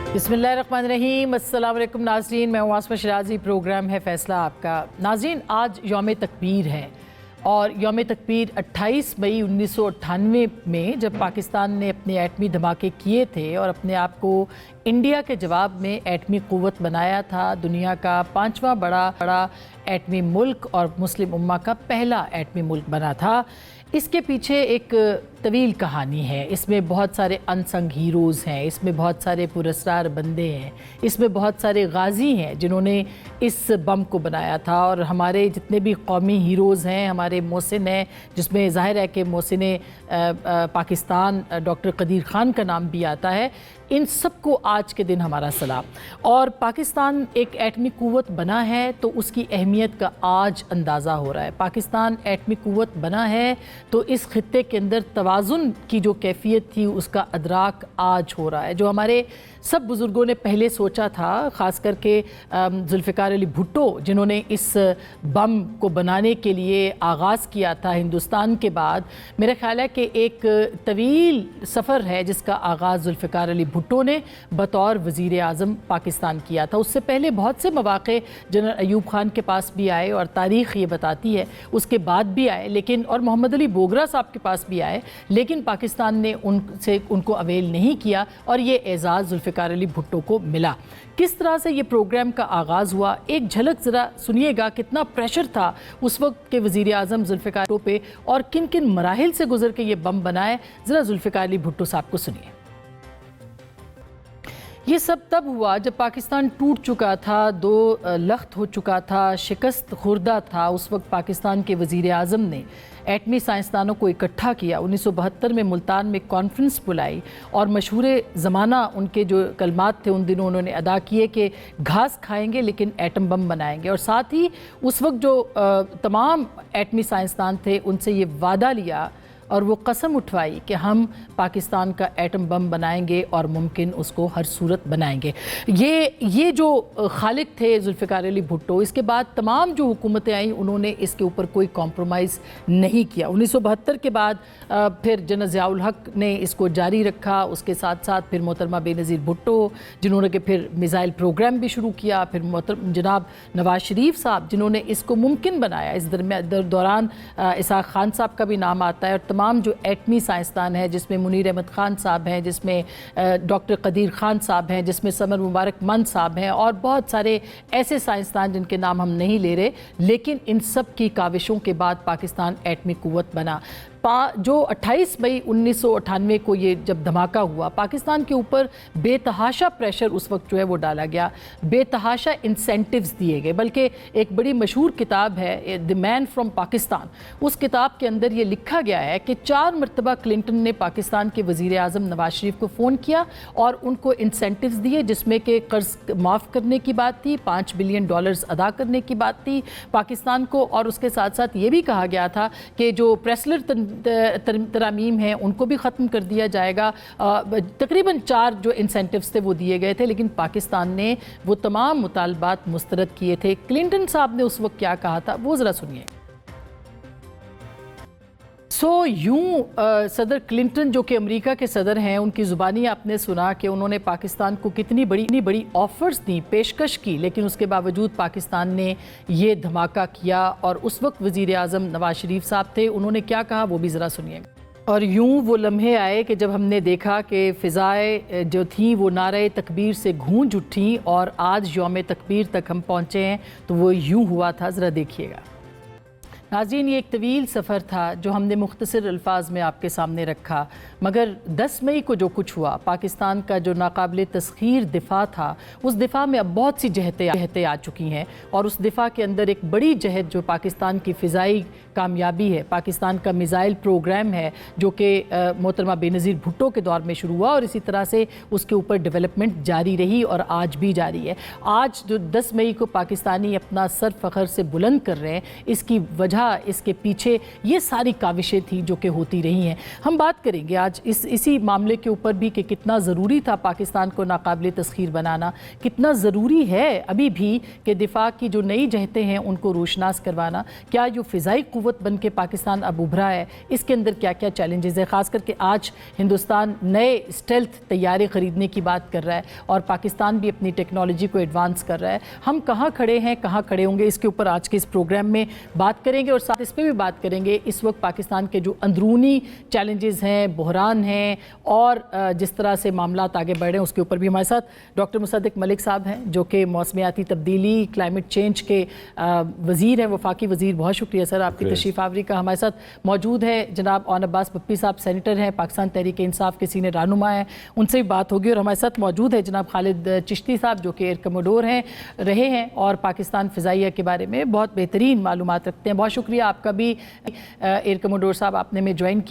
बिस्मिल्लाहिर्रहमानिर्रहीम। अस्सलाम वालेकुम नाज़रीन, मैं हूँ आसमा शिराजी। प्रोग्राम है फ़ैसला आपका। नाज़रीन, आज यौम तकबीर है और यौम तकबीर 28 मई 1998 में जब पाकिस्तान ने अपने एटमी धमाके किए थे और अपने आप को इंडिया के जवाब में एटमी क़ुव्वत बनाया था, दुनिया का 5वां बड़ा एटमी मुल्क और मुस्लिम उम्मा का पहला एटमी मुल्क बना था। इसके पीछे एक तवील कहानी है। इसमें बहुत सारे अनसंग हीरोज़ हैं, इसमें बहुत सारे पुरस्कार बंदे हैं, इसमें बहुत सारे गाजी हैं जिन्होंने इस बम को बनाया था। और हमारे जितने भी कौमी हीरोज़ हैं, हमारे मोहसिन हैं, जिसमें ज़ाहिर है कि मोहसिन पाकिस्तान डॉक्टर कदीर ख़ान का नाम भी आता है, इन सबको आज के दिन हमारा सलाम। और पाकिस्तान एक एटमी क़ुव्वत बना है तो उसकी अहमियत का आज अंदाज़ा हो रहा है। पाकिस्तान एटमी क़ुव्वत बना है तो इस खित्ते के अंदर तवाज़ुन की जो कैफियत थी उसका अदराक आज हो रहा है। जो हमारे सब बुज़ुर्गों ने पहले सोचा था, ख़ास करके ज़ुल्फ़िकार अली भुट्टो जिन्होंने इस बम को बनाने के लिए आगाज़ किया था हिंदुस्तान के बाद, मेरा ख़्याल है कि एक तवील सफ़र है जिसका आगाज़ ज़ुल्फ़िकार अली भुट्टो ने बतौर वज़ीर आज़म पाकिस्तान किया था। उससे पहले बहुत से मौक़े जनरल अयूब ख़ान के पास भी आए और तारीख़ ये बताती है उसके बाद भी आए, लेकिन और मोहम्मद अली बोगरा साहब के पास भी आए, लेकिन पाकिस्तान ने उनको अवेल नहीं किया और ये एज़ाज़ ज़ुल्फ़िकार अली भुट्टो को मिला। किस तरह से ये प्रोग्राम का आगाज़ हुआ, एक झलक ज़रा सुनिएगा। कितना प्रेशर था उस वक्त के वज़ीर आज़म ज़ुल्फ़िकार पे और किन किन मराहिल से गुजर के ये बम बनाए, ज़रा ज़ुल्फ़िकार अली भुट्टो साहब को सुनिए। ये सब तब हुआ जब पाकिस्तान टूट चुका था, दो लख्त हो चुका था, शिकस्त खुर्दा था। उस वक्त पाकिस्तान के वज़ीर आज़म ने एटमी साइंसदानों को इकट्ठा किया, 1972 में मुल्तान में कॉन्फ्रेंस बुलाई और मशहूर ज़माना उनके जो कलमात थे उन दिनों उन्होंने अदा किए कि घास खाएंगे लेकिन एटम बम बनाएंगे। और साथ ही उस वक्त जो तमाम एटमी साइंसदान थे उनसे ये वादा लिया और वो कसम उठवाई कि हम पाकिस्तान का एटम बम बनाएंगे और मुमकिन उसको हर सूरत बनाएंगे। ये जो खालिक थे ज़ुल्फ़िकार अली भुट्टो, इसके बाद तमाम जो हुकूमतें आईं उन्होंने इसके ऊपर कोई कॉम्प्रोमाइज़ नहीं किया। 1972 के बाद फिर जनरल ज़ियाउल हक ने इसको जारी रखा, उसके साथ साथ फिर मोहतरमा बेनज़ीर भुट्टो जिन्होंने कि फिर मिसाइल प्रोग्राम भी शुरू किया, फिर जनाब नवाज़ शरीफ साहब जिन्होंने इसको मुमकिन बनाया। इस दौरान इसाक़ खान साहब का भी नाम आता है और तमाम जो एटमी साइंसदान हैं, जिसमें मुनीर अहमद ख़ान साहब हैं, जिसमें डॉक्टर कदीर ख़ान साहब हैं, जिसमें समर मुबारक मंद साहब हैं और बहुत सारे ऐसे साइंसदान जिनके नाम हम नहीं ले रहे, लेकिन इन सब की काविशों के बाद पाकिस्तान एटमी क़ुव्वत बना। जो 28 मई 1998 को ये जब धमाका हुआ, पाकिस्तान के ऊपर बेतहाशा प्रेशर उस वक्त जो है वो डाला गया, बेतहाशा इंसेंटिव्स दिए गए। बल्कि एक बड़ी मशहूर किताब है द मैन फ्रॉम पाकिस्तान, उस किताब के अंदर ये लिखा गया है कि 4 मरतबा क्लिंटन ने पाकिस्तान के वज़ीर आज़म नवाज शरीफ को फ़ोन किया और उनको इंसेंटिव्स दिए, जिसमें कि कर्ज माफ़ करने की बात थी, $5 बिलियन अदा करने की बात थी पाकिस्तान को। और उसके साथ साथ ये भी कहा गया था कि जो प्रेसलर तरामीम हैं उनको भी ख़त्म कर दिया जाएगा। तकरीबन 4 जो इंसेंटिव्स थे वो दिए गए थे, लेकिन पाकिस्तान ने वो तमाम मुतालबात मुस्तरद किए थे। क्लिंटन साहब ने उस वक्त क्या कहा था वो ज़रा सुनिए। यूं सदर क्लिंटन जो कि अमेरिका के सदर हैं, उनकी ज़ुबानी आपने सुना कि उन्होंने पाकिस्तान को कितनी बड़ी ऑफ़र्स दी, पेशकश की, लेकिन उसके बावजूद पाकिस्तान ने ये धमाका किया। और उस वक्त वज़ीर आज़म नवाज शरीफ साहब थे, उन्होंने क्या कहा वो भी ज़रा सुनिएगा। और यूं वो लम्हे आए कि जब हमने देखा कि फ़िज़ाएँ जो थी वो नारे तकबीर से गूंज उठी और आज यौम तकबीर तक हम पहुँचे हैं, तो वो यूं हुआ था, ज़रा देखिएगा। नाज़रीन, ये एक तवील सफ़र था जो हमने मुख्तसर अल्फाज में आपके सामने रखा, मगर 10 मई को जो कुछ हुआ, पाकिस्तान का जो नाकाबिल तस्खीर दिफा था, उस दिफा में अब बहुत सी जहतें आ चुकी हैं। और उस दिफा के अंदर एक बड़ी जहत जो पाकिस्तान की फ़िज़ाई कामयाबी है, पाकिस्तान का मिसाइल प्रोग्राम है, जो कि मोहतरमा बेनज़ीर भुट्टो के दौर में शुरू हुआ और इसी तरह से उसके ऊपर डेवलपमेंट जारी रही और आज भी जारी है। आज जो 10 मई को पाकिस्तानी अपना सर फ़ख्र से बुलंद कर रहे हैं, इसकी वजह वजह इसके पीछे ये सारी काविशें थी जो कि होती रही हैं। हम बात करेंगे आज इसी मामले के ऊपर भी कि कितना ज़रूरी था पाकिस्तान को नाकाबिल तस्खीर बनाना, कितना ज़रूरी है अभी भी कि दिफा की जो नई जहतें हैं उनको रोशनास करवाना। क्या जो फ़िज़ाई क़ुव्वत बन के पाकिस्तान अब उभरा है इसके अंदर क्या क्या चैलेंजेस है। ख़ास करके आज हिंदुस्तान नए स्टेल्थ तैयारे ख़रीदने की बात कर रहा है और पाकिस्तान भी अपनी टेक्नोलॉजी को एडवांस कर रहा है। हम कहाँ खड़े हैं, कहाँ खड़े होंगे, इसके ऊपर आज के इस प्रोग्राम में बात करेंगे और साथ इस पर भी बात करेंगे इस वक्त पाकिस्तान के जो अंदरूनी चैलेंजेस हैं, बहरान हैं और जिस तरह से मामलात आगे बढ़ रहे हैं उसके ऊपर भी। हमारे साथ डॉक्टर मुसद्दिक मलिक साहब हैं जो कि मौसमियाती तब्दीली, क्लाइमेट चेंज के वज़ीर हैं, वफाकी वज़ीर। बहुत शुक्रिया सर आपकी तशरीफ़ आवरी का। हमारे साथ मौजूद है जनाब ओन अब्बास पप्पी साहब, सेनेटर हैं, पाकिस्तान तहरीक इंसाफ के सीनियर रहनुमा हैं, उनसे भी बात होगी। और हमारे साथ मौजूद है जनाब खालिद चिश्ती साहब जो कि एयर कमोडोर हैं, रहे हैं और पाकिस्तान फ़िज़ाइया के बारे में बहुत बेहतरीन मालूमात रखते हैं। बहुत शुक्रिया आपका भी एयर कमोडोर साहब, आपने हमें ज्वाइन किया।